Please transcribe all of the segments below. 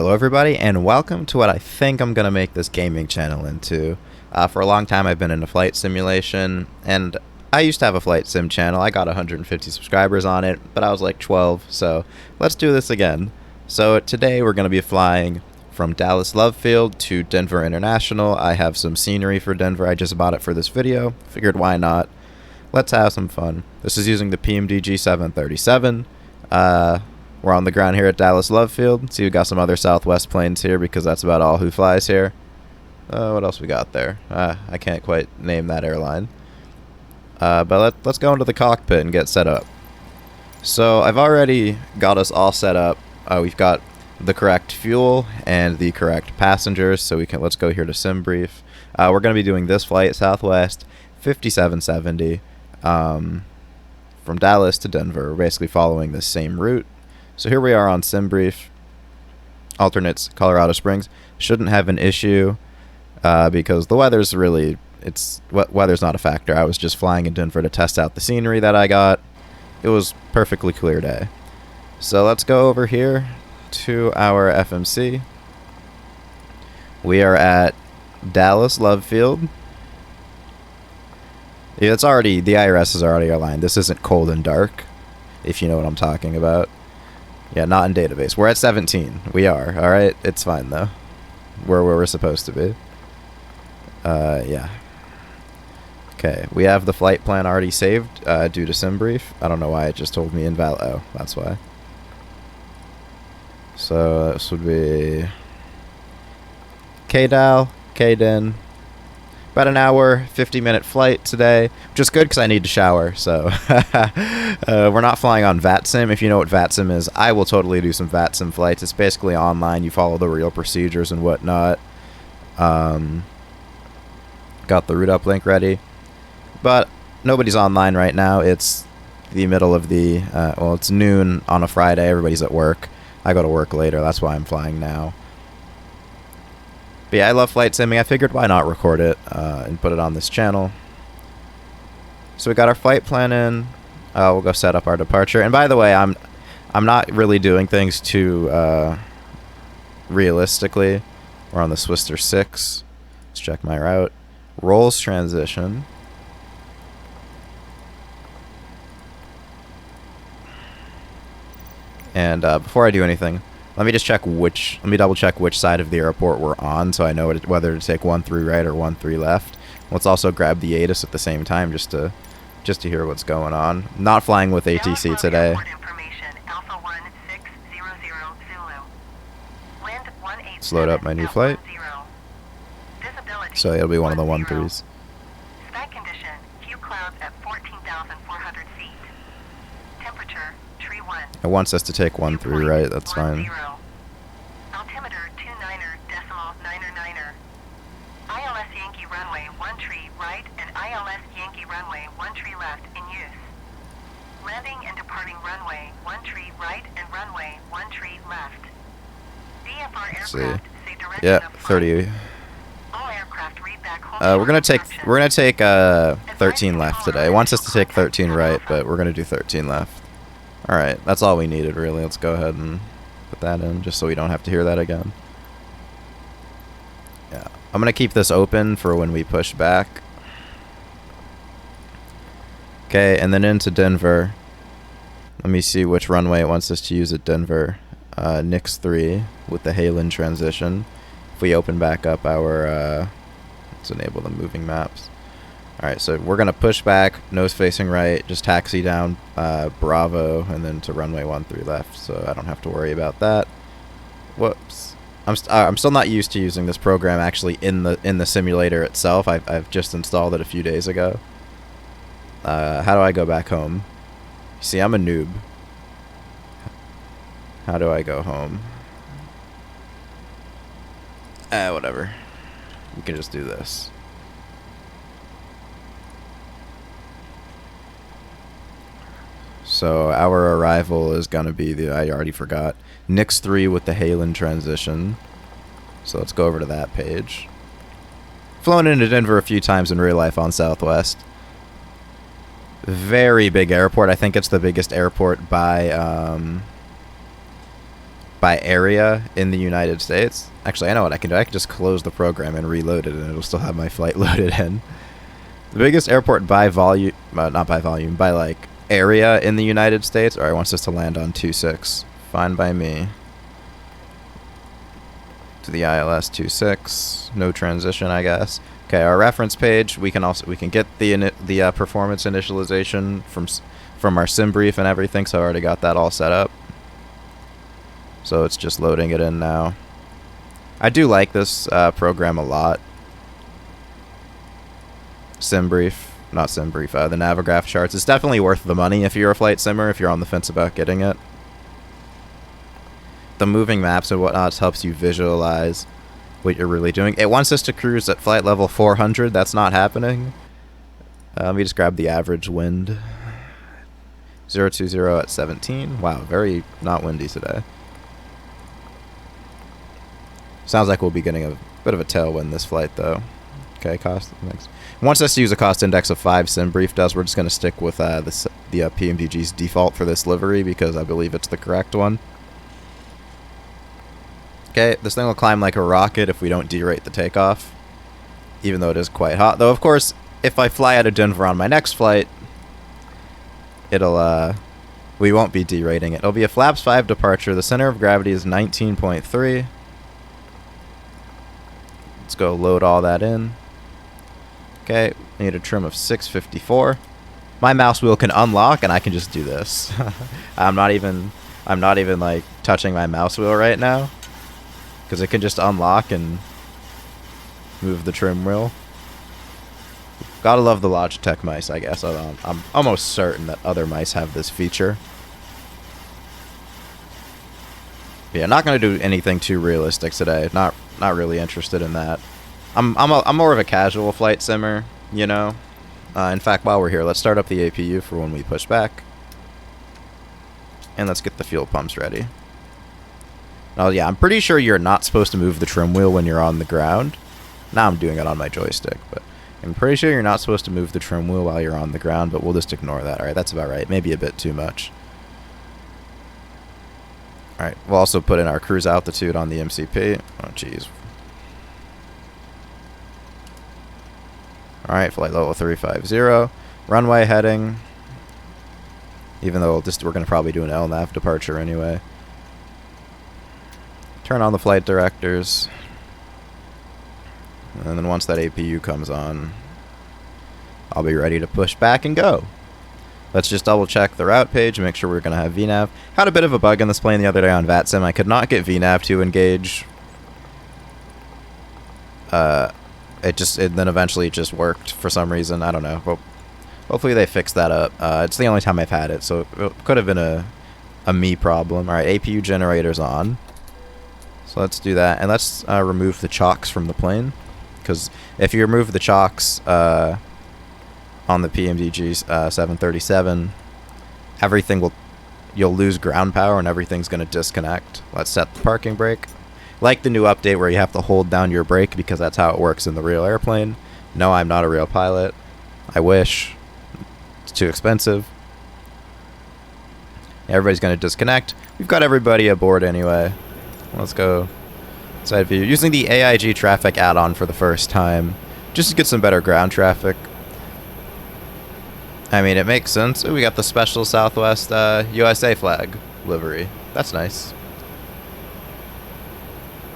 Hello everybody, and welcome to what I think I'm going to make this gaming channel into. For a long time I've been into flight simulation, and I used to have a flight sim channel. I got 150 subscribers on it, but I was like 12, so let's do this again. So today we're going to be flying from Dallas Love Field to Denver International. I have some scenery for Denver. I just bought it for this video. Figured why not. Let's have some fun. This is using the PMDG 737. We're on the ground here at Dallas Love Field. See, we got some other Southwest planes here because that's about all who flies here. What else we got there? I can't quite name that airline. But let's go into the cockpit and get set up. So I've already got us all set up. We've got the correct fuel and the correct passengers. So let's go here to sim brief. We're going to be doing this flight, Southwest 5770, from Dallas to Denver. We're basically following the same route. So here we are on sim brief. Alternates Colorado Springs. Shouldn't have an issue because the weather's really, weather's not a factor. I was just flying in Denver to test out the scenery that I got. It was perfectly clear day. So let's go over here to our FMC. We are at Dallas Love Field. Yeah, it's already, the IRS is already aligned. This isn't cold and dark, if you know what I'm talking about. Yeah, not in database. We're at 17. We are. Alright, it's fine though. We're where we're supposed to be. Yeah. Okay, we have the flight plan already saved due to sim brief. I don't know why it just told me invalid. Oh, that's why. So this would be KDAL, KDEN. About an hour, 50-minute flight today, which is good because I need to shower, so we're not flying on VATSIM. If you know what VATSIM is, I will totally do some VATSIM flights. It's basically online. You follow the real procedures and whatnot. Got the route uplink ready, but nobody's online right now. It's the middle of the, well, it's noon on a Friday. Everybody's at work. I go to work later. That's why I'm flying now. But yeah, I love flight simming. I figured why not record it and put it on this channel. So we got our flight plan in. We'll go set up our departure. And by the way, I'm not really doing things too realistically. We're on the Swister 6. Let's check my route. Rolls transition. And before I do anything, let me double check which side of the airport we're on so I know whether to take 1-3 right or 1-3 left. Let's also grab the ATIS at the same time just to hear what's going on. Not flying with ATC today. Let's load up my new flight. So it'll be one of the 1-3s. Sky condition, few clouds at 14,400 feet. Temperature, tree 1. It wants us to take 1-3 right, that's fine. Altimeter 29.999. ILS Yankee runway 1 tree right and ILS Yankee runway 1 tree left in use. Landing and departing runway 1 tree right and runway 1 tree left. DFR aircraft say direction Yeah, of 30. All aircraft read back home. We're gonna take 13 left today. It wants us to take 13 right, but we're gonna do 13 left. Alright, that's all we needed really. Let's go ahead and put that in just so we don't have to hear that again. Yeah, I'm gonna keep this open for when we push back. Okay, and then into Denver. Let me see which runway it wants us to use at Denver. Nix 3 with the Halen transition. If we open back up our, let's enable the moving maps. Alright, so we're going to push back, nose facing right, just taxi down Bravo, and then to runway 13 left, so I don't have to worry about that. Whoops. I'm still not used to using this program actually in the simulator itself. I've just installed it a few days ago. How do I go back home? See, I'm a noob. How do I go home? Whatever. We can just do this. So our arrival is going to be I already forgot, Nix 3 with the Halen transition. So let's go over to that page. Flown into Denver a few times in real life on Southwest. Very big airport. I think it's the biggest airport by by area in the United States. Actually, I know what I can do. I can just close the program and reload it, and it'll still have my flight loaded in. The biggest airport by volume, not by volume, by like area in the United States. Alright, wants us to land on 26. Fine by me. To the ILS 26. No transition, I guess. Okay, our reference page. We can get the performance initialization from our sim brief and everything. So I already got that all set up. So it's just loading it in now. I do like this program a lot. SimBrief, not SimBrief, the Navigraph charts. It's definitely worth the money if you're a flight simmer, if you're on the fence about getting it. The moving maps and whatnot helps you visualize what you're really doing. It wants us to cruise at flight level 400. That's not happening. Let me just grab the average wind. 020 at 17. Wow, very not windy today. Sounds like we'll be getting a bit of a tailwind this flight, though. Okay, cost index. Wants us to use a cost index of 5. SimBrief does. We're just going to stick with the PMDG's default for this livery because I believe it's the correct one. Okay, this thing will climb like a rocket if we don't derate the takeoff, even though it is quite hot. Though, of course, if I fly out of Denver on my next flight, we won't be derating it. It'll be a flaps 5 departure. The center of gravity is 19.3. Let's go load all that in. Okay, I need a trim of 654. My mouse wheel can unlock, and I can just do this. I'm not even like touching my mouse wheel right now, because it can just unlock and move the trim wheel. Gotta love the Logitech mice, I guess. I'm almost certain that other mice have this feature. Yeah, not gonna do anything too realistic today. Not really interested in that. I'm more of a casual flight simmer, you know. In fact, while we're here, let's start up the APU for when we push back, and let's get the fuel pumps ready. Oh yeah, I'm pretty sure you're not supposed to move the trim wheel when you're on the ground. Now I'm doing it on my joystick, but I'm pretty sure you're not supposed to move the trim wheel while you're on the ground, but we'll just ignore that. Alright, that's about right. Maybe a bit too much. Alright, we'll also put in our cruise altitude on the MCP. Oh, jeez. Alright, flight level 350. Runway heading. Even though we're going to probably do an LNAV departure anyway. Turn on the flight directors. And then once that APU comes on, I'll be ready to push back and go. Let's just double check the route page and make sure we're going to have VNAV. Had a bit of a bug in this plane the other day on VATSIM. I could not get VNAV to engage. Then eventually it just worked for some reason. I don't know. But hopefully they fix that up. It's the only time I've had it, so it could have been a me problem. All right, APU generator's on. So let's do that, and let's remove the chocks from the plane, because if you remove the chocks on the PMDG 737, you'll lose ground power and everything's going to disconnect. Let's set the parking brake. Like the new update where you have to hold down your brake because that's how it works in the real airplane. No, I'm not a real pilot. I wish. It's too expensive. Everybody's going to disconnect. We've got everybody aboard anyway. Let's go side view. Using the AIG traffic add-on for the first time, just to get some better ground traffic. I mean, it makes sense. Ooh, we got the special Southwest USA flag livery. That's nice.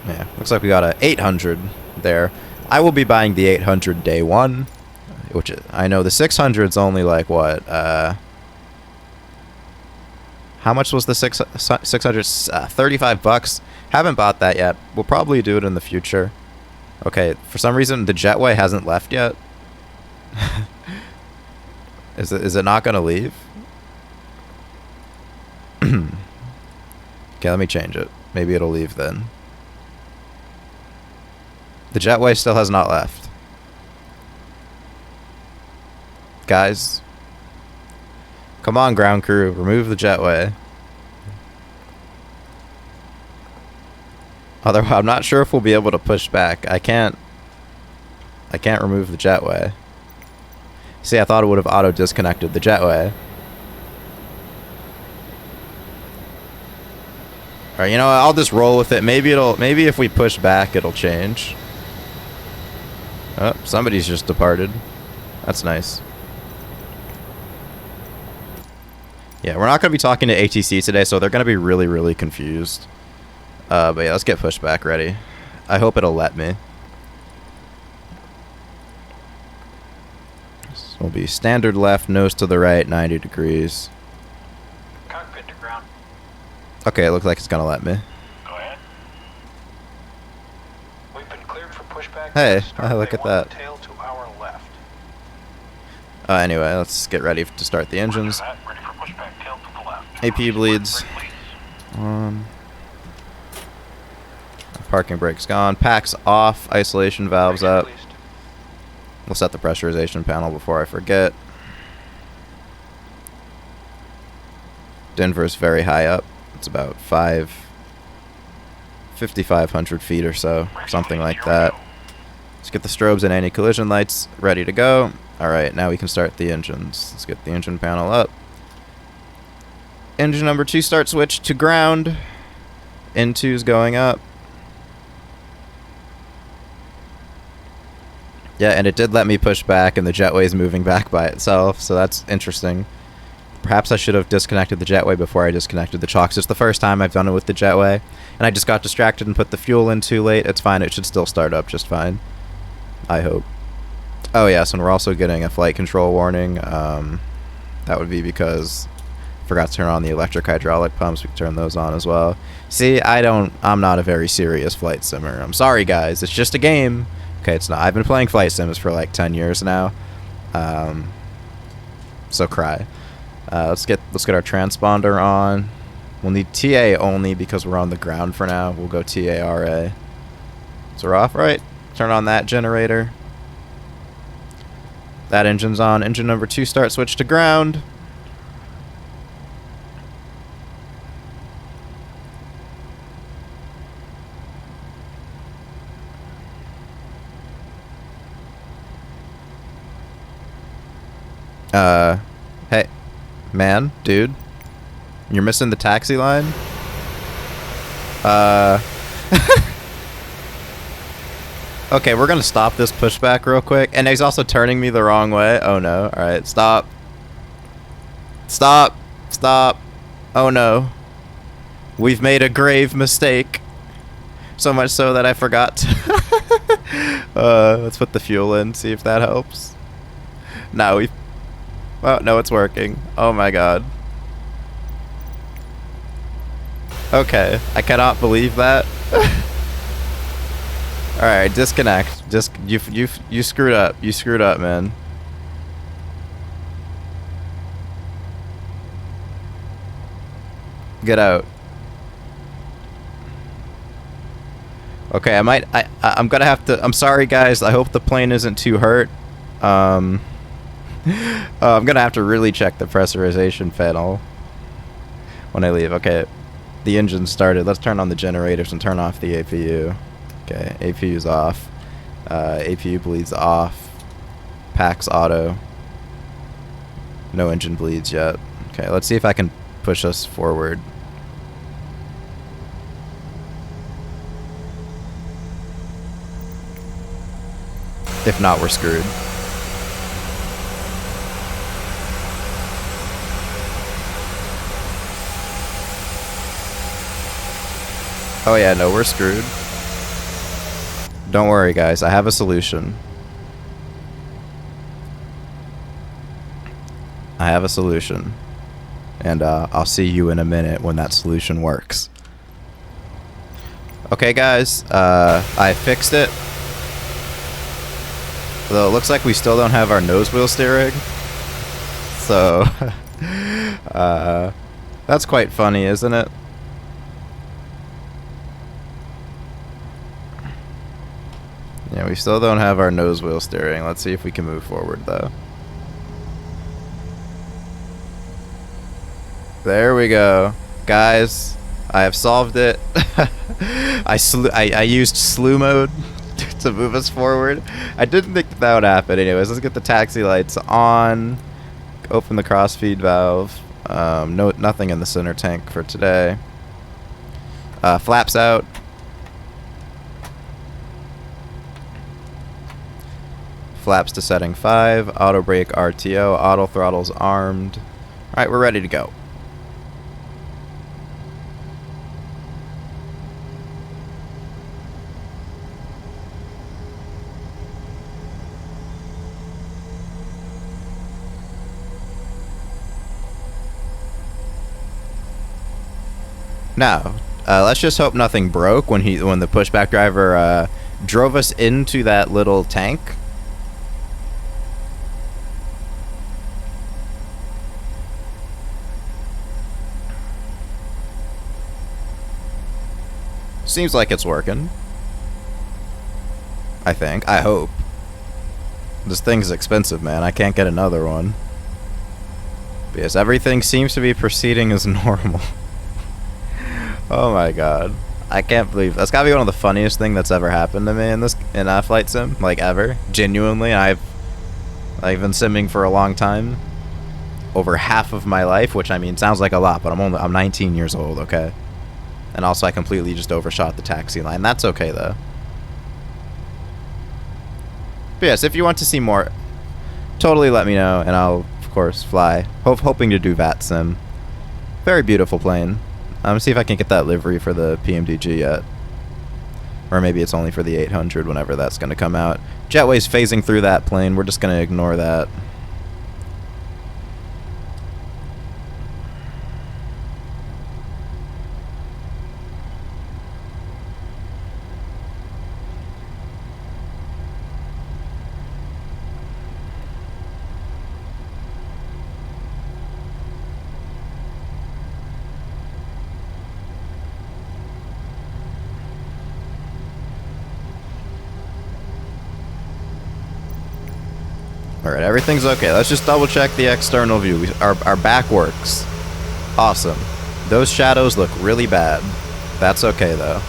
Yeah, looks like we got a 800 there. I will be buying the 800 day one, which I know the 600's only like what? How much was the 600? 35 bucks. Haven't bought that yet. We'll probably do it in the future. Okay, for some reason the jetway hasn't left yet. Is it not gonna leave? Okay, let me change it. Maybe it'll leave then. The jetway still has not left. Guys. Come on, ground crew. Remove the jetway. Otherwise, I'm not sure if we'll be able to push back. I can't remove the jetway. See, I thought it would have auto-disconnected the jetway. Alright, you know what? I'll just roll with it. Maybe if we push back, it'll change. Oh, somebody's just departed. That's nice. Yeah, we're not going to be talking to ATC today, so they're going to be really, really confused. But yeah, let's get pushback ready. I hope it'll let me. This will be standard left, nose to the right, 90 degrees. Cockpit to ground. Okay, it looks like it's going to let me. Go ahead. We've been cleared for pushback. Hey, look at that. Tail to our left. Anyway, let's get ready to start the engines. Ready for pushback, tail to the left. AP bleeds. Parking brake's gone. Pack's off. Isolation valves up. We'll set the pressurization panel before I forget. Denver's very high up. It's about 5,500 feet or so, something like that. Let's get the strobes and anti-collision lights ready to go. Alright, now we can start the engines. Let's get the engine panel up. Engine number 2 start switch to ground. N2's going up. Yeah, and it did let me push back, and the jetway's moving back by itself, so that's interesting. Perhaps I should have disconnected the jetway before I disconnected the chocks. It's the first time I've done it with the jetway, and I just got distracted and put the fuel in too late. It's fine. It should still start up just fine. I hope. Oh, yes, and we're also getting a flight control warning. That would be because I forgot to turn on the electric hydraulic pumps. We can turn those on as well. See, I'm not a very serious flight simmer. I'm sorry, guys. It's just a game. Okay, it's not. I've been playing flight sims for like 10 years now. So cry. Let's get our transponder on. We'll need TA only because we're on the ground for now. We'll go TARA. So we're off, right? Turn on that generator. That engine's on. Engine number 2 start switch to ground. Hey, man, dude, you're missing the taxi line. Okay, we're gonna stop this pushback real quick, and he's also turning me the wrong way. Oh no! All right, stop. Stop. Stop. Oh no. We've made a grave mistake. So much so that I forgot to let's put the fuel in, see if that helps. No, we've... Oh, no, it's working. Oh my god. Okay, I cannot believe that. Alright, disconnect. You screwed up. You screwed up, man. Get out. Okay, I'm gonna have to... I'm sorry, guys. I hope the plane isn't too hurt. I'm gonna have to really check the pressurization panel when I leave. Okay, the engine's started. Let's turn on the generators and turn off the APU. Okay, APU's off. APU bleeds off. Pack's auto. No engine bleeds yet. Okay, let's see if I can push us forward. If not, we're screwed. Oh yeah, no, we're screwed. Don't worry, guys. I have a solution. I have a solution. And I'll see you in a minute when that solution works. Okay, guys. I fixed it. Though it looks like we still don't have our nose wheel steering. So, that's quite funny, isn't it? Yeah, we still don't have our nose wheel steering. Let's see if we can move forward, though. There we go. Guys, I have solved it. I used slew mode to move us forward. I didn't think that would happen. Anyways, let's get the taxi lights on. Open the crossfeed valve. Nothing in the center tank for today. Flaps out. Flaps to setting 5. Auto brake RTO. Auto throttles armed. Alright, we're ready to go. Now, let's just hope nothing broke when the pushback driver drove us into that little tank. Seems like it's working. I think. I hope. This thing's expensive, man. I can't get another one. Because everything seems to be proceeding as normal. Oh my god. I can't believe that's gotta be one of the funniest things that's ever happened to me in a flight sim, like ever. Genuinely, I've been simming for a long time. Over half of my life, which I mean sounds like a lot, but I'm 19 years old, okay? And also I completely just overshot the taxi line. That's okay though. But yes, if you want to see more, totally let me know and I'll of course fly. Hoping to do VAT sim. Very beautiful plane. See if I can get that livery for the PMDG yet. Or maybe it's only for the 800 whenever that's going to come out. Jetway's phasing through that plane. We're just going to ignore that. Alright, everything's okay. Let's just double check the external view. Our back works. Awesome. Those shadows look really bad. That's okay though.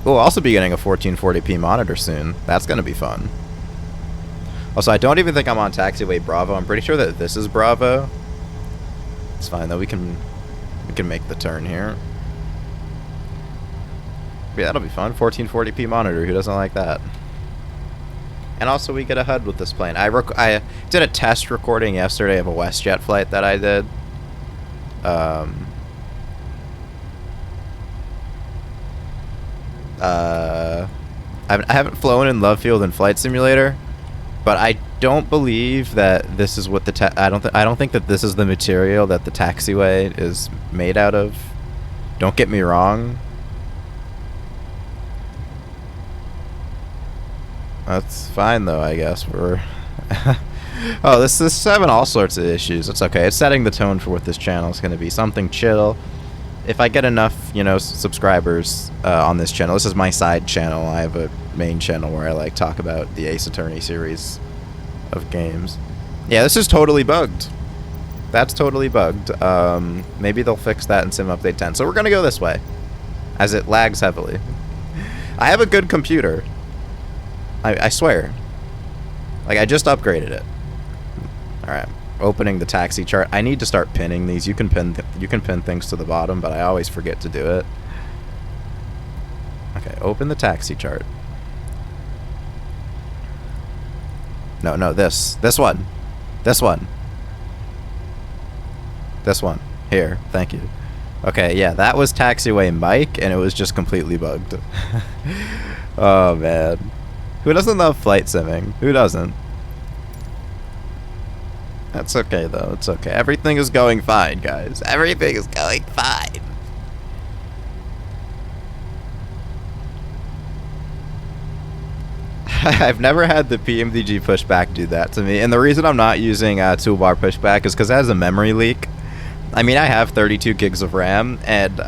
We'll also be getting a 1440p monitor soon. That's gonna be fun. Also, I don't even think I'm on taxiway Bravo. I'm pretty sure that this is Bravo. It's fine though. We can make the turn here. Yeah, that'll be fun. 1440p monitor. Who doesn't like that? And also we get a HUD with this plane. I did a test recording yesterday of a WestJet flight that I did. I haven't flown in Love Field and Flight Simulator, but I don't believe that this is what the I don't think that this is the material that the taxiway is made out of. Don't get me wrong. That's fine though, I guess. We're oh, this is having all sorts of issues. It's okay. It's setting the tone for what this channel is going to be. Something chill. If I get enough, subscribers on this channel, this is my side channel. I have a main channel where I talk about the Ace Attorney series of games. Yeah, this is totally bugged. That's totally bugged. Maybe they'll fix that in Sim Update 10. So we're going to go this way, as it lags heavily. I have a good computer. I swear. I just upgraded it. Alright. Opening the taxi chart. I need to start pinning these. You can pin things to the bottom, but I always forget to do it. Okay, open the taxi chart. No, this one. This one. This one. Here, thank you. Okay, yeah, that was taxiway Mike, and it was just completely bugged. Oh, man. Who doesn't love flight simming? Who doesn't? That's okay, though. It's okay. Everything is going fine, guys. Everything is going fine. I've never had the PMDG pushback do that to me. And the reason I'm not using toolbar pushback is because it has a memory leak. I mean, I have 32 gigs of RAM, and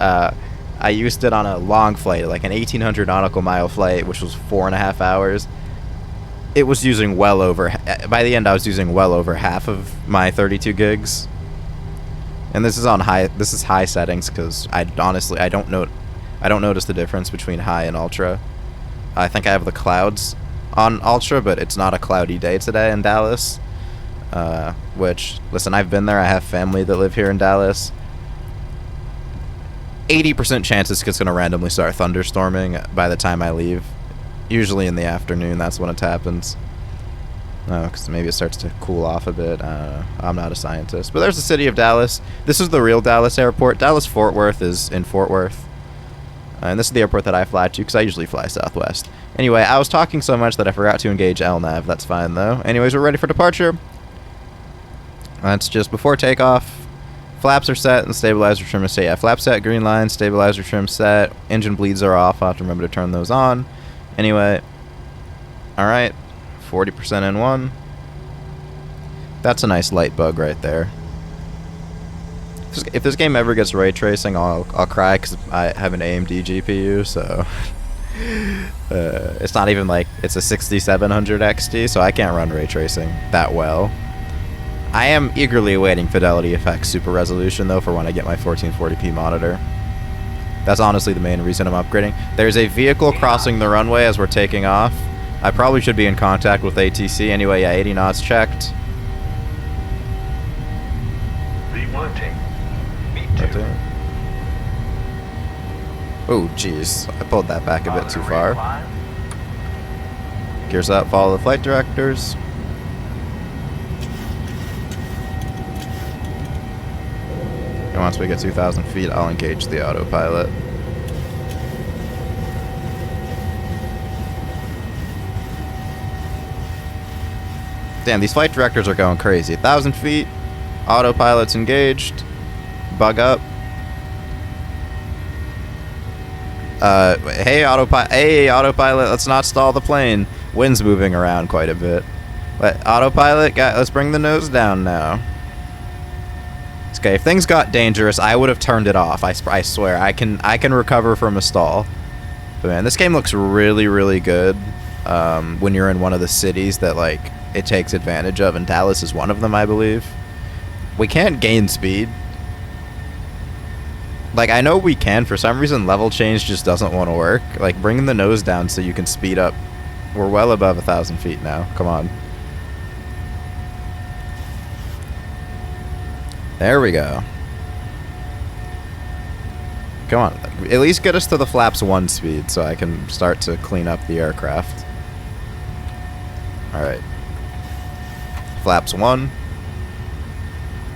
I used it on a long flight, like an 1,800 nautical mile flight, which was 4.5 hours. It was using well over, by the end I was using well over half of my 32 gigs. And this is on high settings, because I don't notice the difference between high and ultra. I think I have the clouds on ultra, but it's not a cloudy day today in Dallas. Which, listen, I've been there. I have family that live here in Dallas. 80% chance it's just going to randomly start thunderstorming by the time I leave. Usually in the afternoon, that's when it happens. Oh, because maybe it starts to cool off a bit. I don't know. I'm not a scientist. But there's the city of Dallas. This is the real Dallas airport. Dallas-Fort Worth is in Fort Worth. And this is the airport that I fly to, because I usually fly Southwest. Anyway, I was talking so much that I forgot to engage LNAV. That's fine, though. Anyways, we're ready for departure. That's just before takeoff. Flaps are set and stabilizer trim is set. Yeah, flap set, green line, stabilizer trim set. Engine bleeds are off. I'll have to remember to turn those on. Anyway. Alright. 40% N1. That's a nice light bug right there. If this game ever gets ray tracing, I'll cry because I have an AMD GPU, so it's not even like it's a 6700 XT, so I can't run ray tracing that well. I am eagerly awaiting Fidelity Effects Super Resolution though for when I get my 1440p monitor. That's honestly the main reason I'm upgrading. There's a vehicle crossing the runway as we're taking off. I probably should be in contact with ATC. Anyway, yeah, 80 knots checked. V1 V2. Oh, jeez. I pulled that back a bit too far. Gears up, follow the flight directors. And once we get 2,000 feet, I'll engage the autopilot. Damn, these flight directors are going crazy. 1,000 feet, autopilot's engaged. Bug up. Hey autopilot, let's not stall the plane. Wind's moving around quite a bit. But autopilot, let's bring the nose down now. Okay, if things got dangerous, I would have turned it off. I swear, I can recover from a stall. But man, this game looks really, really good. When you're in one of the cities that like it takes advantage of, and Dallas is one of them, I believe. We can't gain speed. Like, I know we can. For some reason, level change just doesn't want to work. Like, bring the nose down so you can speed up. We're well above 1,000 feet now. Come on. There we go. Come on. At least get us to the flaps 1 speed so I can start to clean up the aircraft. Alright. Flaps 1.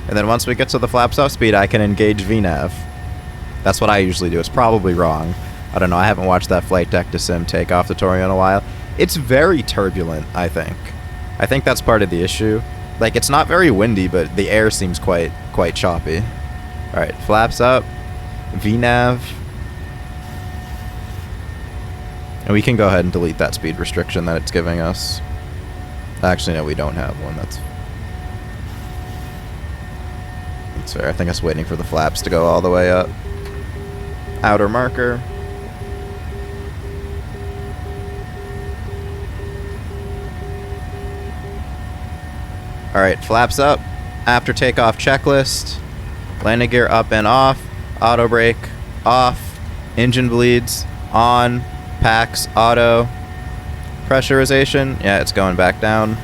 And then once we get to the flaps up speed, I can engage VNAV. That's what I usually do. It's probably wrong. I don't know. I haven't watched that flight deck to sim takeoff tutorial in a while. It's very turbulent, I think. I think that's part of the issue. Like, it's not very windy, but the air seems quite choppy. Alright, flaps up. VNAV. And we can go ahead and delete that speed restriction that it's giving us. Actually, no, we don't have one. That's fair. I think I was waiting for the flaps to go all the way up. Outer marker. Alright, flaps up. After takeoff checklist. Landing gear up and off. Auto brake off. Engine bleeds on. Packs auto. Pressurization. Yeah, it's going back down.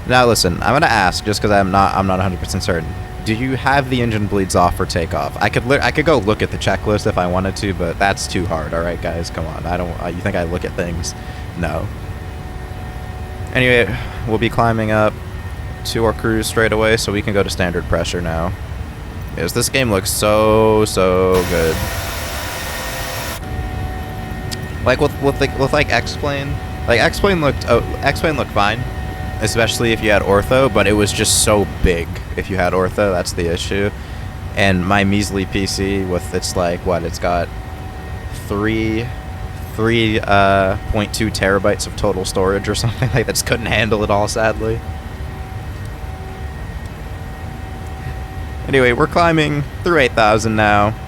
Now listen, I'm gonna ask just because I'm not 100% certain. Do you have the engine bleeds off for takeoff? I could go look at the checklist if I wanted to, but that's too hard. All right, guys, come on. You think I look at things? No. Anyway, we'll be climbing up to our cruise straight away, so we can go to standard pressure now. Because this game looks so good. Like with like X-Plane, like X-Plane looked fine. Especially if you had ortho, but it was just so big if you had ortho. That's the issue. And my measly PC with its like what, it's got 3.2 terabytes of total storage or something like that. Just couldn't handle it all, sadly. Anyway, we're climbing through 8,000 now.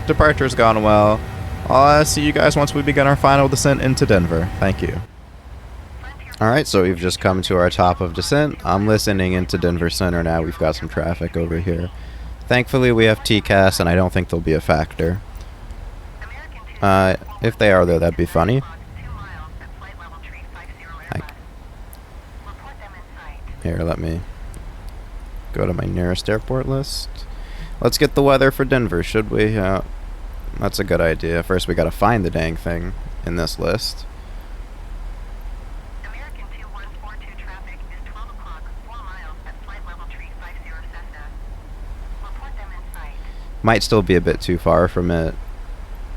Departure's gone well. I'll see you guys once we begin our final descent into Denver. Thank you. Alright, so we've just come to our top of descent. I'm listening into Denver Center now. We've got some traffic over here. Thankfully, we have TCAS, and I don't think they'll be a factor. If they are, though, that'd be funny. Here, let me go to my nearest airport list. Let's get the weather for Denver, should we? That's a good idea. First, we gotta find the dang thing in this list. American 2142 traffic is 12 o'clock, 4 miles at flight level tree 50 Cessna. Report them in sight. Might still be a bit too far from it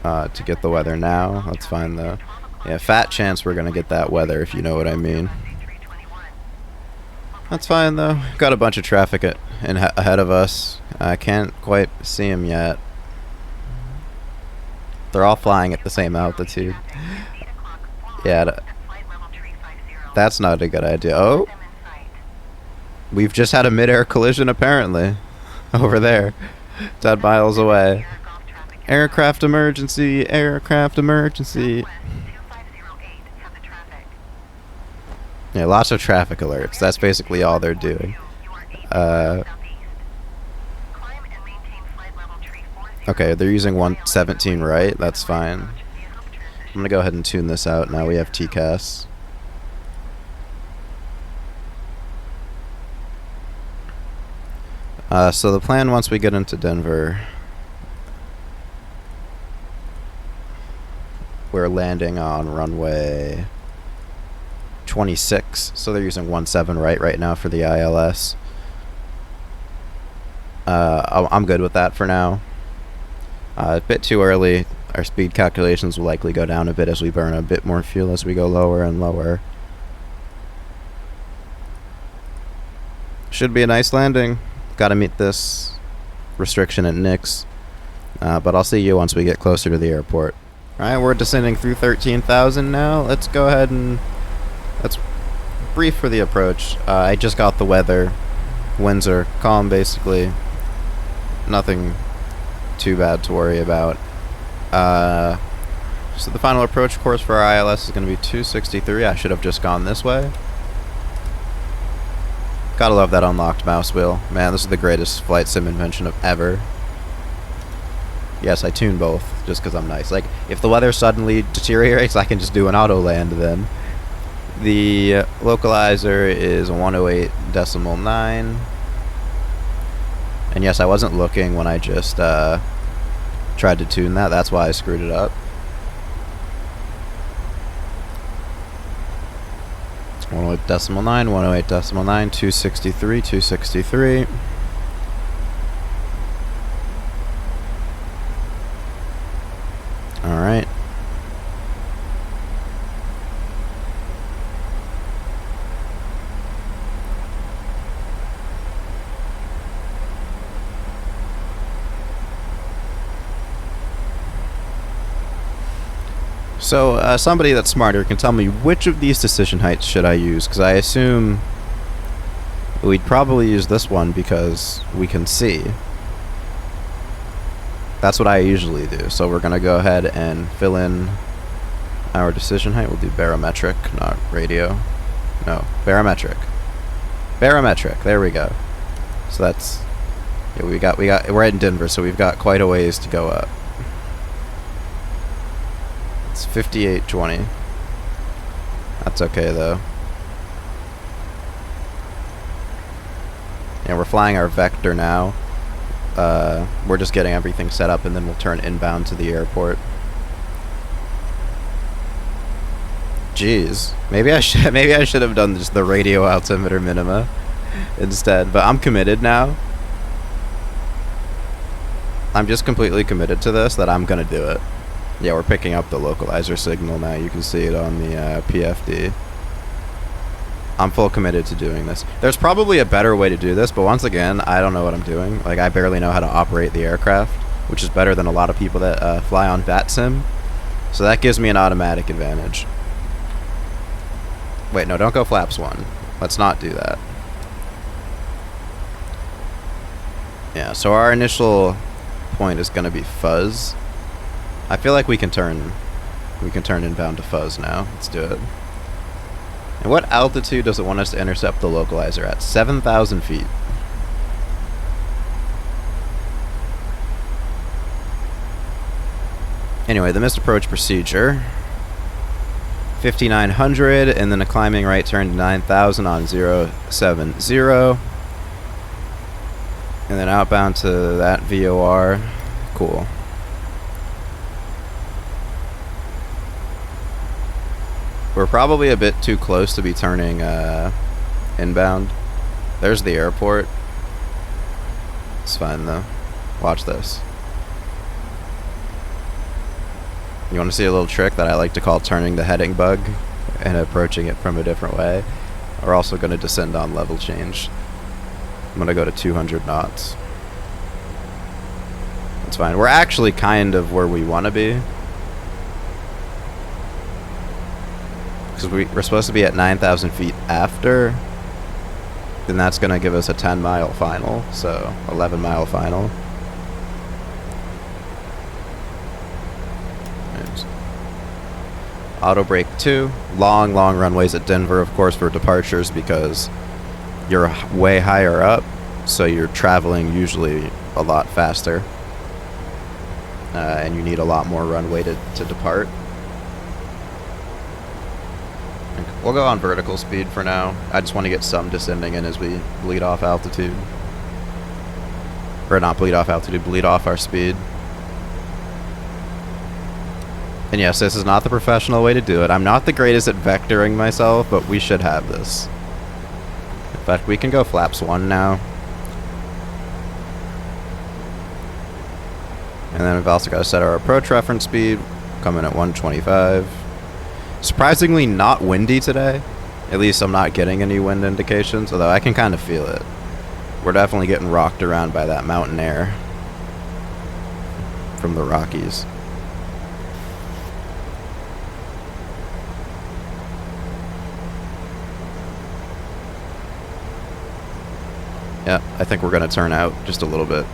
to get the weather now. That's fine though. Yeah, fat chance we're gonna get that weather, if you know what I mean. That's fine though. Got a bunch of traffic ahead of us. I can't quite see them yet. They're all flying at the same altitude. Yeah, that's not a good idea. Oh, we've just had a mid-air collision apparently. Over there. 10 miles away. Aircraft emergency, aircraft emergency. Yeah, lots of traffic alerts. That's basically all they're doing. Okay, they're using 117 right. That's fine. I'm gonna go ahead and tune this out. Now we have TCAS. So the plan once we get into Denver, we're landing on runway 26. So they're using 17 right now for the ILS. I'm good with that for now. A bit too early. Our speed calculations will likely go down a bit as we burn a bit more fuel as we go lower and lower. Should be a nice landing. Gotta meet this restriction at Nix. But I'll see you once we get closer to the airport. Alright, we're descending through 13,000 now. Let's go ahead and... let's brief for the approach. I just got the weather. Winds are calm, basically. Nothing too bad to worry about. So the final approach course for our ILS is going to be 263. I should have just gone this way. Gotta love that unlocked mouse wheel. Man, this is the greatest flight sim invention of ever. Yes, I tune both, just because I'm nice. Like, if the weather suddenly deteriorates, I can just do an auto land then. The localizer is 108.9. And yes, I wasn't looking when I just tried to tune that. That's why I screwed it up. 108.9, 108.9, 263, 263. Alright. So, somebody that's smarter can tell me which of these decision heights should I use, because I assume we'd probably use this one because we can see. That's what I usually do. So we're going to go ahead and fill in our decision height. We'll do barometric, not radio. No, barometric. Barometric, there we go. So that's, yeah, we're in Denver, so we've got quite a ways to go up. It's 58.20. That's okay though. And we're flying our Vector now. We're just getting everything set up and then we'll turn inbound to the airport. Jeez. Maybe I should have done just the radio altimeter minima instead, but I'm committed now. I'm just completely committed to this that I'm gonna do it. Yeah, we're picking up the localizer signal now. You can see it on the PFD. I'm full committed to doing this. There's probably a better way to do this, but once again, I don't know what I'm doing. Like, I barely know how to operate the aircraft, which is better than a lot of people that fly on VATSIM. So that gives me an automatic advantage. Wait, no, don't go flaps 1. Let's not do that. Yeah, so our initial point is going to be fuzz. I feel like we can turn inbound to fuzz now. Let's do it. And what altitude does it want us to intercept the localizer at? 7,000 feet. Anyway, the missed approach procedure. 5,900, and then a climbing right turn to 9,000 on 070. And then outbound to that VOR. Cool. We're probably a bit too close to be turning inbound. There's the airport. It's fine though. Watch this. You want to see a little trick that I like to call turning the heading bug and approaching it from a different way? We're also going to descend on level change. I'm going to go to 200 knots. That's fine. We're actually kind of where we want to be. Because we're supposed to be at 9,000 feet after. Then that's going to give us a 10-mile final. So, 11-mile final. Auto brake 2. Long runways at Denver, of course, for departures because you're way higher up, so you're traveling usually a lot faster. And you need a lot more runway to depart. We'll go on vertical speed for now. I just want to get some descending in as we bleed off altitude. Or not bleed off altitude, bleed off our speed. And yes, this is not the professional way to do it. I'm not the greatest at vectoring myself, but we should have this. In fact, we can go flaps 1 now. And then we've also got to set our approach reference speed. Come in at 125. Surprisingly not windy today. At least I'm not getting any wind indications, although I can kind of feel it. We're definitely getting rocked around by that mountain air from the Rockies. Yeah, I think we're going to turn out just a little bit.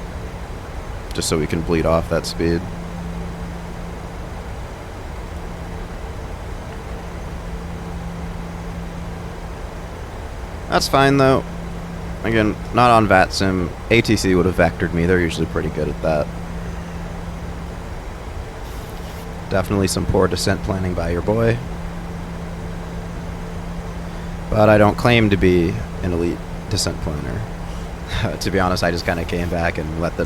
Just so we can bleed off that speed. That's fine though. Again, not on VATSIM. ATC would have vectored me. They're usually pretty good at that. Definitely some poor descent planning by your boy. But I don't claim to be an elite descent planner. To be honest, I just kind of came back and let the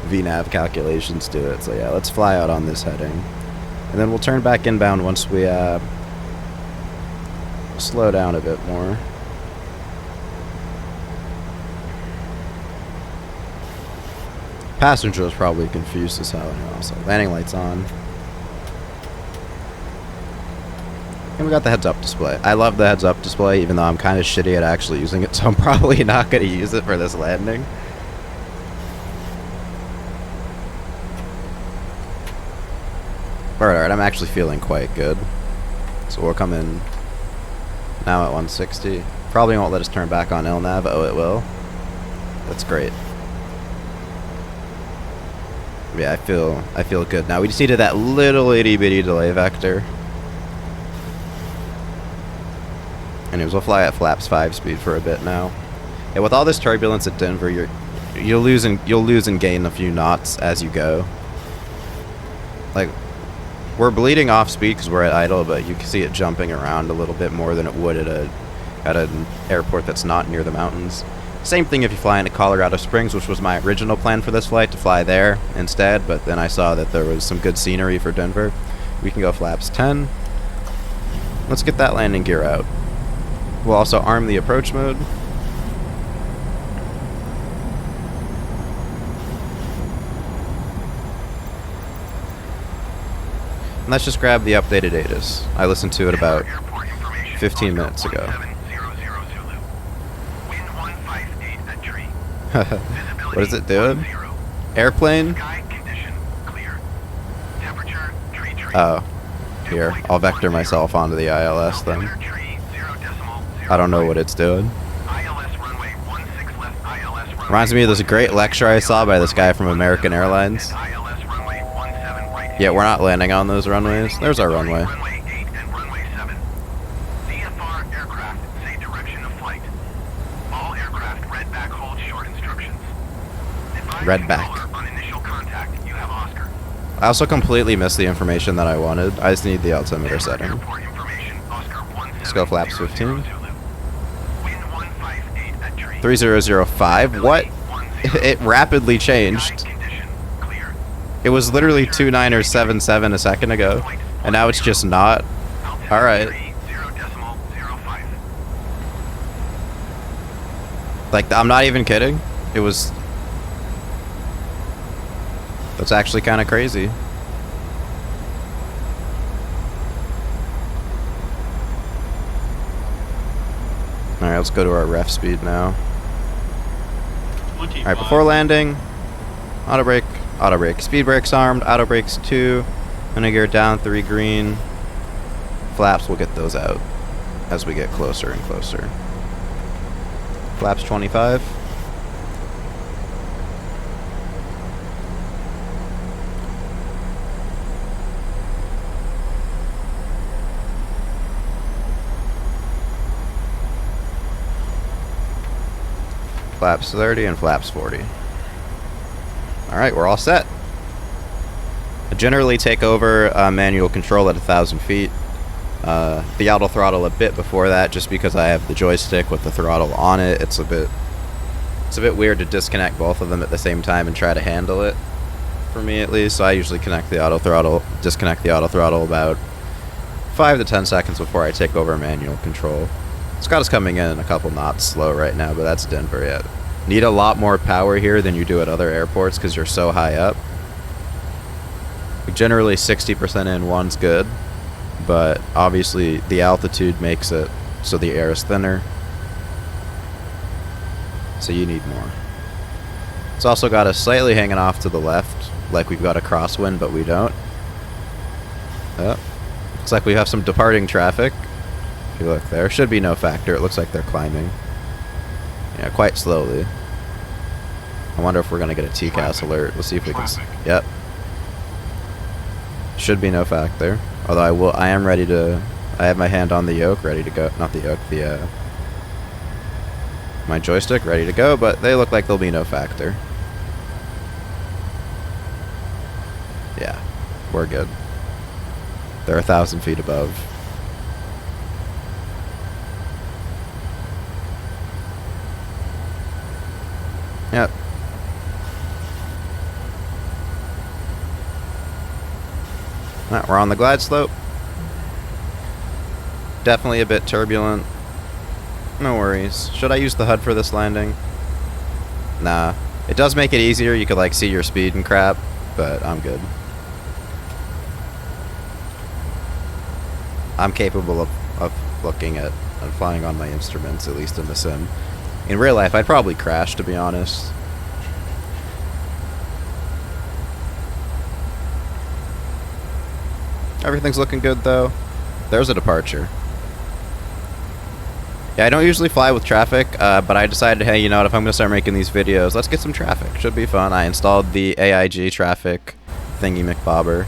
VNAV calculations do it. So yeah, let's fly out on this heading. And then we'll turn back inbound once we slow down a bit more. Passenger was probably confused as hell anyway. So landing lights on. And we got the heads-up display. I love the heads-up display, even though I'm kind of shitty at actually using it, so I'm probably not going to use it for this landing. Alright, I'm actually feeling quite good. So we'll come in now at 160. Probably won't let us turn back on LNAV. Oh, it will. That's great. Yeah, I feel good. Now we just needed that little itty-bitty delay vector. Anyways, we'll fly at flaps 5 speed for a bit now. Yeah, with all this turbulence at Denver, you'll lose and gain a few knots as you go. Like, we're bleeding off speed because we're at idle, but you can see it jumping around a little bit more than it would at an airport that's not near the mountains. Same thing if you fly into Colorado Springs, which was my original plan for this flight, to fly there instead, but then I saw that there was some good scenery for Denver. We can go flaps 10. Let's get that landing gear out. We'll also arm the approach mode. And let's just grab the updated ATIS. I listened to it about 15 minutes ago. What is it doing? Airplane? Oh. Here, I'll vector myself onto the ILS then. I don't know what it's doing. Reminds me of this great lecture I saw by this guy from American Airlines. Yeah, we're not landing on those runways. There's our runway. Redback. I also completely missed the information that I wanted. I just need the altimeter setting. Let's go flaps 15. 3005. What? It rapidly changed. It was literally 29 or 77 a second ago, and now it's just not. Alright. Like, I'm not even kidding. It was... That's actually kind of crazy. Alright, let's go to our ref speed now. Alright, before landing, auto brake, speed brakes armed, auto brakes 2, gonna gear down 3 green. Flaps, we'll get those out as we get closer and closer. Flaps 25. Flaps 30 and flaps 40. Alright, we're all set. I generally take over manual control at 1,000 feet. The auto throttle a bit before that, just because I have the joystick with the throttle on it. It's a bit weird to disconnect both of them at the same time and try to handle it, for me at least. So I usually disconnect the auto throttle about 5 to 10 seconds before I take over manual control. Scott is coming in a couple knots slow right now, but that's Denver yet. Need a lot more power here than you do at other airports because you're so high up. Generally 60% in one's good, but obviously the altitude makes it so the air is thinner, so you need more. It's also got us slightly hanging off to the left, like we've got a crosswind, but we don't. Oh, looks like we have some departing traffic. If you look there, should be no factor. It looks like they're climbing. Yeah, quite slowly. I wonder if we're gonna get a TCAS alert. We'll see if we can. Yep. Should be no factor. Although I am ready to. I have my hand on the yoke, ready to go. Not the yoke, the my joystick ready to go. But they look like there'll be no factor. Yeah, we're good. They're 1,000 feet above. Yep. Right, we're on the glide slope. Definitely a bit turbulent. No worries. Should I use the HUD for this landing? Nah. It does make it easier. You could like see your speed and crap, but I'm good. I'm capable of looking at and flying on my instruments, at least in the sim. In real life, I'd probably crash, to be honest. Everything's looking good, though. There's a departure. Yeah, I don't usually fly with traffic, but I decided, hey, you know what, if I'm going to start making these videos, let's get some traffic. Should be fun. I installed the AIG traffic thingy McBobber.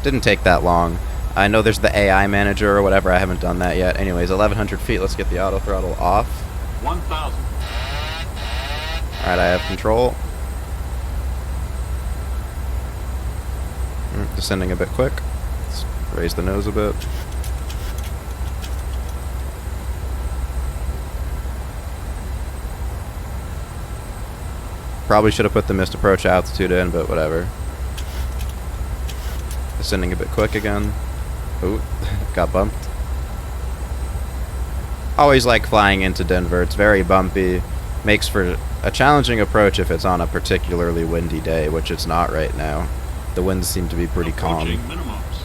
Didn't take that long. I know there's the AI manager or whatever. I haven't done that yet. Anyways, 1,100 feet. Let's get the auto throttle off. 1,000. Alright, I have control. Descending a bit quick. Let's raise the nose a bit. Probably should have put the missed approach altitude in, but whatever. Descending a bit quick again. Ooh, got bumped. Always like flying into Denver. It's very bumpy. Makes for a challenging approach if it's on a particularly windy day, which it's not right now. The winds seem to be pretty calm. Minimums.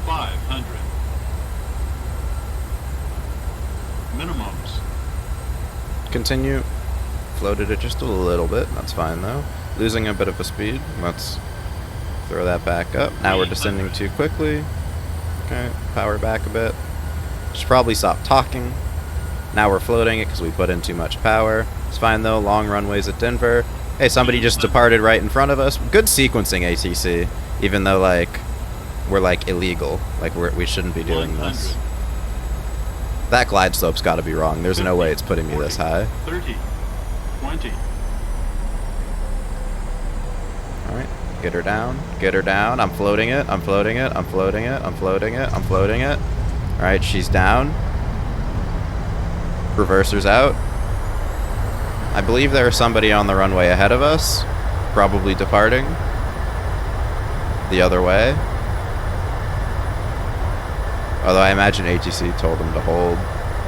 500. Minimums. Continue. Floated it just a little bit. That's fine though. Losing a bit of a speed. Let's throw that back up. Now we're descending too quickly. Okay, power back a bit. Should probably stop talking. Now we're floating it because we put in too much power. It's fine though. Long runways at Denver. Hey, somebody just departed right in front of us. Good sequencing, ATC. Even though like we're like illegal. Like we shouldn't be doing this. That glide slope's got to be wrong. There's no way it's putting me this high. 30. 20. Alright, get her down, get her down. I'm floating it, I'm floating it, I'm floating it, I'm floating it, I'm floating it. Alright, she's down. Reverser's out. I believe there's somebody on the runway ahead of us, probably departing the other way. Although I imagine ATC told them to hold.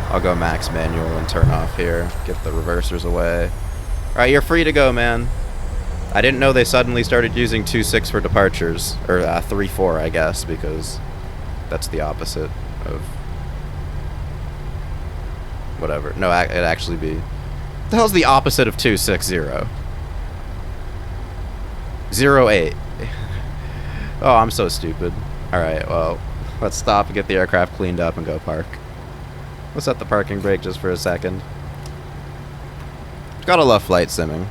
I'll go max manual and turn off here. Get the reversers away. Alright, you're free to go, man. I didn't know they suddenly started using 2.6 for departures. Or 3.4, I guess, because that's the opposite of... whatever. No, it'd actually be... What the hell's the opposite of 2.6.0? 0.8. Oh, I'm so stupid. Alright, well, let's stop and get the aircraft cleaned up and go park. We'll set the parking brake just for a second. Gotta love flight simming.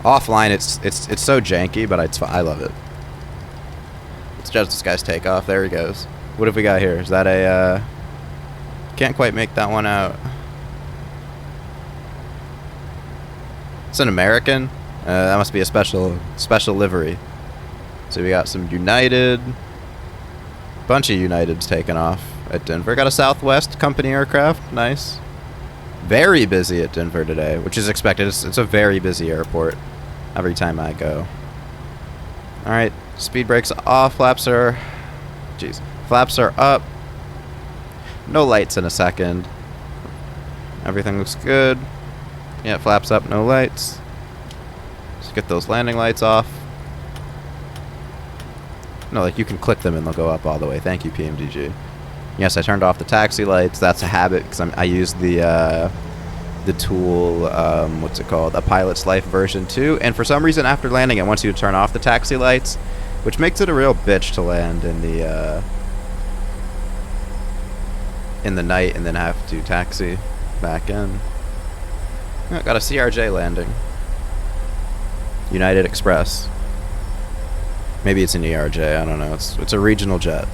Offline, it's so janky, but I love it. Let's judge this guy's takeoff. There he goes. What have we got here? Is that a, can't quite make that one out. It's an American? That must be a special livery. So we got some United. Bunch of Uniteds taking off at Denver. Got a Southwest company aircraft. Nice. Very busy at Denver today, which is expected. It's a very busy airport every time I go. Alright, speed brakes off. Flaps are... Jeez. Flaps are up. No lights in a second. Everything looks good. Yeah, flaps up, no lights. Let's get those landing lights off. No, like you can click them and they'll go up all the way. Thank you, PMDG. Yes, I turned off the taxi lights. That's a habit because I use the tool, what's it called? A Pilot's Life version 2. And for some reason, after landing, it wants you to turn off the taxi lights, which makes it a real bitch to land in the night and then have to taxi back in. Oh, got a CRJ landing. United Express. Maybe it's an ERJ. I don't know. It's a regional jet.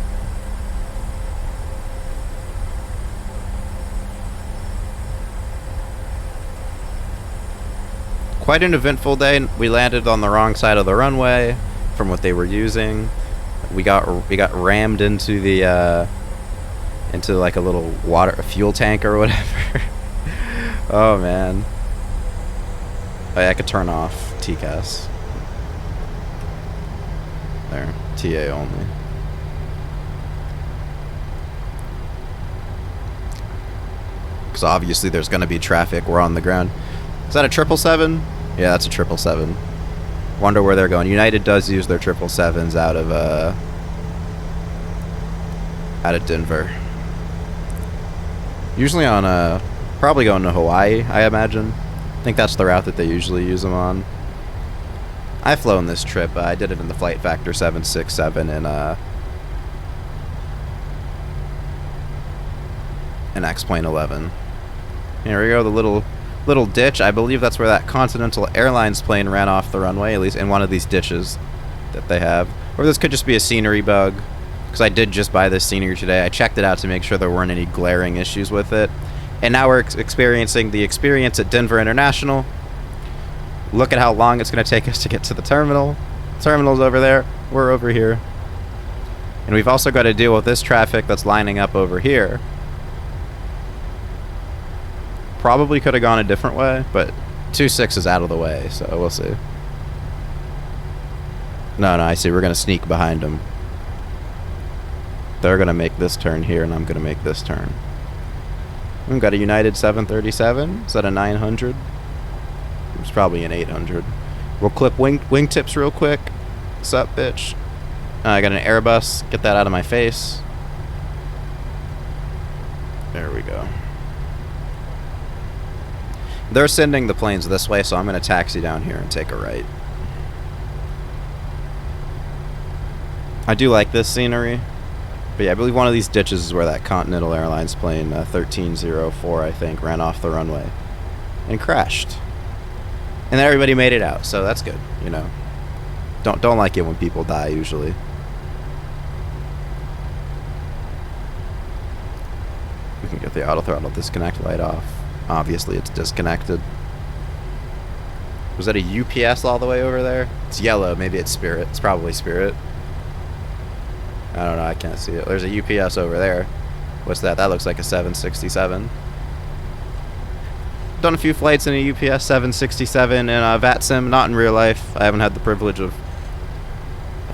Quite an eventful day. We landed on the wrong side of the runway from what they were using. We got rammed into the into like a little fuel tank or whatever. Oh man. Oh, yeah, I could turn off TCAS. There, TA only. Because obviously there's going to be traffic. We're on the ground. Is that a 777? Yeah, that's a 777. Wonder where they're going. United does use their 777s out of Denver. Usually on probably going to Hawaii, I imagine. I think that's the route that they usually use them on. I've flown this trip. I did it in the Flight Factor 767 in X-Plane 11. Here we go, the little ditch. I believe that's where that Continental Airlines plane ran off the runway, at least in one of these ditches that they have. Or this could just be a scenery bug, because I did just buy this scenery today. I checked it out to make sure there weren't any glaring issues with it. And now we're experiencing the experience at Denver International. Look at how long it's going to take us to get to the terminal. Terminal's over there. We're over here. And we've also got to deal with this traffic that's lining up over here. Probably could have gone a different way, but 2.6 is out of the way, so we'll see. No, I see. We're going to sneak behind them. They're going to make this turn here, and I'm going to make this turn. We've got a United 737. Is that a 900? It's probably an 800. We'll clip wingtips real quick. Sup, bitch? I got an Airbus. Get that out of my face. There we go. They're sending the planes this way, so I'm going to taxi down here and take a right. I do like this scenery. But yeah, I believe one of these ditches is where that Continental Airlines plane, 1304, I think, ran off the runway and crashed. And then everybody made it out, so that's good, you know. Don't like it when people die, usually. We can get the auto throttle disconnect light off. Obviously, it's disconnected. Was that a UPS all the way over there? It's yellow. Maybe it's Spirit. It's probably Spirit. I don't know. I can't see it. There's a UPS over there. What's that? That looks like a 767. Done a few flights in a UPS 767 in a VATSIM, not in real life. I haven't had the privilege of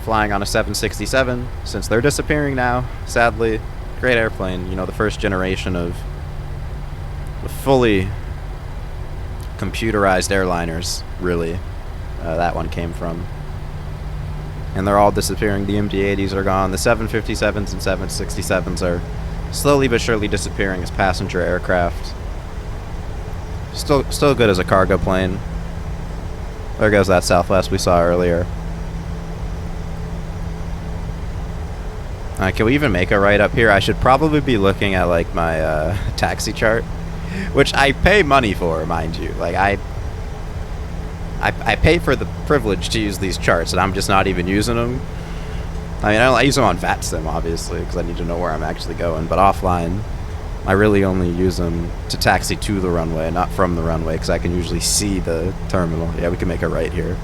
flying on a 767 since they're disappearing now, sadly. Great airplane. You know, the first generation of the fully computerized airliners, really. That one came from. And they're all disappearing. The MD-80s are gone. The 757s and 767s are slowly but surely disappearing as passenger aircraft. Still good as a cargo plane. There goes that Southwest we saw earlier. Can we even make a right up here? I should probably be looking at like my taxi chart, which I pay money for, mind you. Like I pay for the privilege to use these charts, and I'm just not even using them. I mean, I use them on VATSIM, obviously, because I need to know where I'm actually going. But offline, I really only use them to taxi to the runway, not from the runway, because I can usually see the terminal. Yeah, we can make a right here.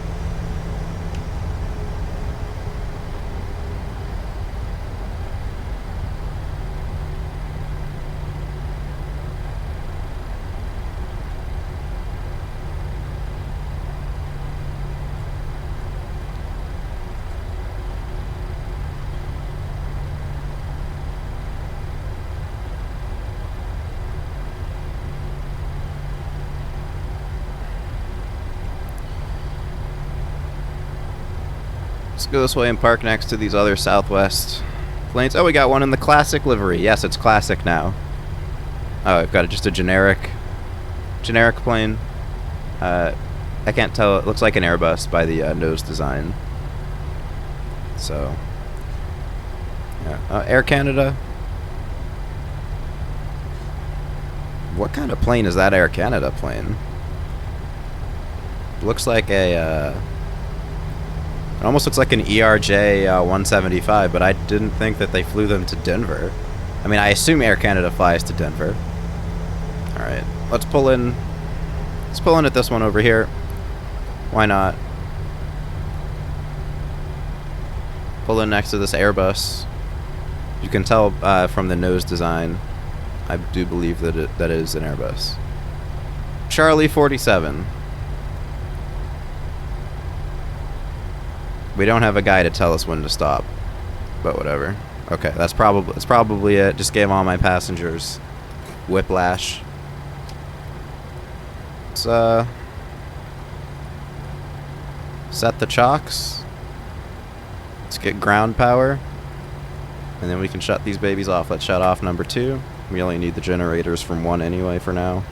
Let's go this way and park next to these other Southwest planes. Oh, we got one in the classic livery. Yes, it's classic now. Oh, I've got just a generic plane. I can't tell. It looks like an Airbus by the nose design. So, yeah. Air Canada. What kind of plane is that Air Canada plane? Looks like a... It almost looks like an ERJ 175, but I didn't think that they flew them to Denver. I mean, I assume Air Canada flies to Denver. Alright, let's pull in. Let's pull in at this one over here. Why not? Pull in next to this Airbus. You can tell from the nose design, I do believe that that is an Airbus. Charlie 47. We don't have a guy to tell us when to stop, but whatever. Okay, that's probably it. Just gave all my passengers whiplash. Let's set the chocks. Let's get ground power, and then we can shut these babies off. Let's shut off number 2. We only need the generators from 1 anyway for now.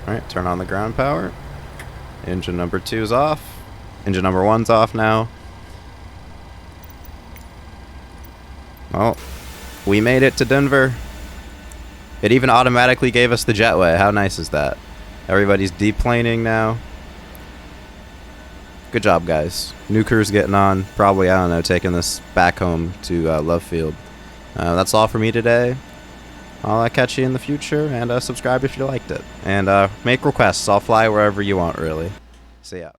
Alright, turn on the ground power. Engine number 2 is off. Engine number 1's off now. Well, we made it to Denver. It even automatically gave us the jetway. How nice is that? Everybody's deplaning now. Good job, guys. New crew's getting on. Probably, I don't know, taking this back home to Love Field. That's all for me today. I'll catch you in the future, and subscribe if you liked it. And make requests. I'll fly wherever you want, really. See ya.